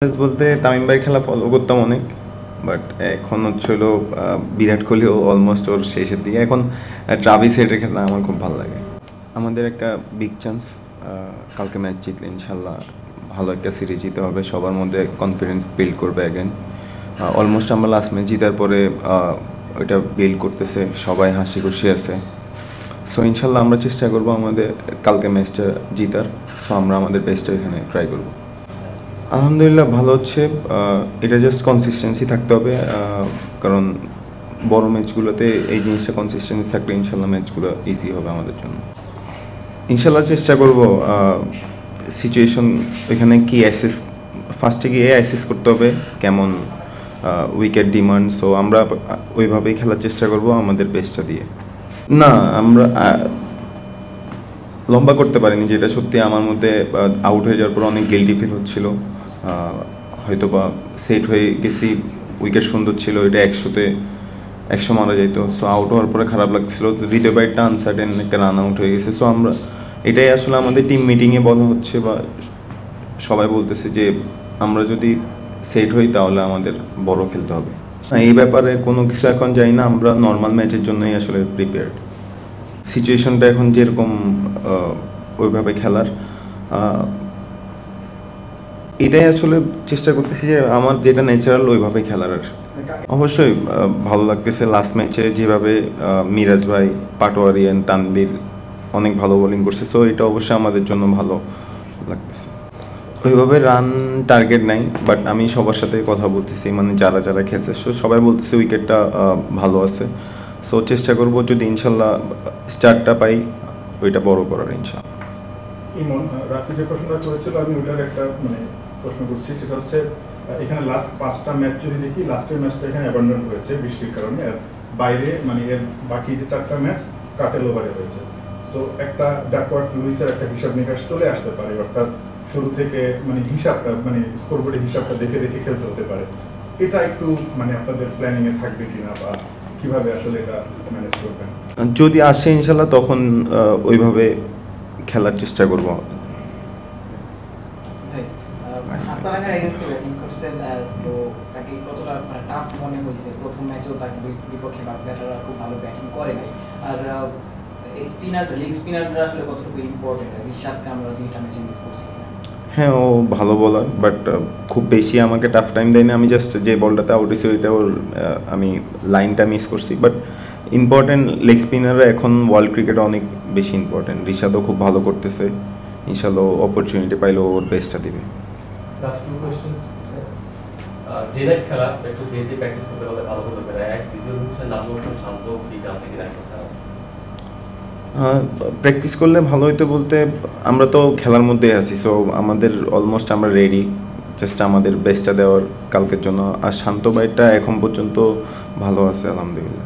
বলতে তামিম ভাইয়ের খেলা ফলো করতাম অনেক, বাট এখন হচ্ছে হলো বিরাট কোহলিও অলমোস্ট ওর শেষের দিকে। এখন ট্রাভিস হেডের খেলা আমার খুব ভালো লাগে। আমাদের একটা বিগ চান্স, কালকে ম্যাচ জিতলে ইনশাল্লাহ ভালো একটা সিরিজ জিতে হবে, সবার মধ্যে কনফিডেন্স বিল্ড করবে অ্যাগেন। অলমোস্ট আমরা লাস্ট ম্যাচ জিতার পরে ওইটা বিল্ড করতেছে, সবাই হাসি খুশি আছে। সো ইনশাল্লাহ আমরা চেষ্টা করবো আমাদের কালকে ম্যাচটা জিতার। সো আমরা আমাদের বেস্টটা এখানে ট্রাই করবো। আলহামদুলিল্লাহ ভালো হচ্ছে। এটা জাস্ট কনসিস্টেন্সি থাকতে হবে, কারণ বড় ম্যাচগুলোতে এই জিনিসটা কনসিস্টেন্সি থাকলে ইনশাল্লাহ ম্যাচগুলো ইজি হবে আমাদের জন্য। ইনশাল্লাহ চেষ্টা করব। সিচুয়েশন এখানে কি অ্যাসেস, ফার্স্টে গিয়ে অ্যাসেস করতে হবে কেমন উইকেট ডিমান্ড। সো আমরা ওইভাবেই খেলার চেষ্টা করব আমাদের বেস্টটা দিয়ে। না, আমরা লম্বা করতে পারিনি, যেটা সত্যি আমার মধ্যে আউট হয়ে যাওয়ার পর অনেক গিল্টি ফিল হচ্ছিল। হয়তো বা সেট হয়ে গেছি, উইকেট সুন্দর ছিল, এটা 100 মারা যেত। সো আউট হওয়ার পরে খারাপ লাগছিল, দ্বিতীয় ব্যাটটা আনসার্টেন একটা রান আউট হয়ে গেছে। সো আমরা এটাই আসলে আমাদের টিম মিটিংয়ে বলা হচ্ছে বা সবাই বলতেছে যে আমরা যদি সেট হই তাহলে আমাদের বড় খেলতে হবে। এই ব্যাপারে কোনো কিছু এখন যাই না, আমরা নর্মাল ম্যাচের জন্যই আসলে প্রিপেয়ার্ড। সিচুয়েশনটা এখন যেরকম ওইভাবে খেলার, এটাই আসলে চেষ্টা করতেছি যে আমার যেটা ন্যাচারাল ওইভাবে খেলার। আর অবশ্যই ভালো লাগতেছে লাস্ট ম্যাচে যেভাবে মিরাজ ভাই, পাটোয়ারি অ্যান্ড তানভীর অনেক ভালো বোলিং করছে। সো এটা অবশ্যই আমাদের জন্য ভালো লাগতেছে। ওইভাবে রান টার্গেট নাই, বাট আমি সবার সাথে কথা বলতেছি, মানে যারা যারা খেলছে সবাই বলতেছে উইকেটটা ভালো আছে। সো চেষ্টা করব যদি ইনশাল্লাহ স্টার্টটা পাই ওইটা বড় করার ইনশাল্লাহ। ইমন রাফি যে প্রশ্নটা করেছিল, আমি ওইটার একটা প্রশ্ন করছি, সেটা হচ্ছে এখানে লাস্ট 5টা ম্যাচ যদি দেখি, লাস্টের ম্যাচটা এখানে অ্যাবান্ডন হয়েছে বৃষ্টির কারণে, আর বাইরে এর বাকি যে 4টা ম্যাচ কাটেল ওভারে হয়েছে। সো একটা ডাকওয়ার্থ লুইসের একটা হিসাব নিকাশ চলে আসতে পারে, অর্থাৎ শুরু থেকে হিসাবটা স্কোরবোর্ডের হিসাবটা দেখে দেখে খেলতে হতে পারে। এটা একটু আপনাদের প্ল্যানিং এ থাকবে কিনা, বা কিভাবে আসলে এটা ম্যানেজ করবেন? যদি আসে ইনশাল্লাহ তখন ওইভাবে খেলার চেষ্টা করব। প্রথম ম্যাচেও তার বিপক্ষে ব্যাটাররা খুব ভালো ব্যাটিং করে নাই, আর লেগ স্পিনাররা আসলে কতটুকু ইম্পর্টেন্ট, রিশাদকে আমরা 2টা ম্যাচে মিস করছি। হ্যাঁ, ও ভালো বলার, বাট খুব বেশি আমাকে টাফ টাইম দেয়নি। আমি জাস্ট যে বলটাতে আউট হয়েছি ওইটা ওর আমি লাইনটা মিস করছি। বাট ইম্পর্টেন্ট লেগ স্পিনাররা এখন ওয়ার্ল্ড ক্রিকেটে অনেক বেশি ইম্পর্টেন্ট। রিশাদও খুব ভালো করতেছে, ইনশাল্লাহ অপরচুনিটি পাইলে ওর বেস্টটা দিবে। Last 2 question. ডে নাইট খেলা একটু ডেতে প্র্যাকটিস করতে হলে ভালো হতে পারে। এক দ্বিতীয় হচ্ছে নাজমুল শান্ত ফিট আছে কিনা একটা। প্র্যাকটিস করলে ভালো হইতো বলতে আমরা তো খেলার মধ্যেই আছি। সো আমাদের অলমোস্ট আমরা রেডি, জাস্ট আমাদের বেস্টটা দেওয়ার কালকের জন্য। আর শান্ত ভাইটা এখন পর্যন্ত ভালো আছে আলহামদুলিল্লাহ।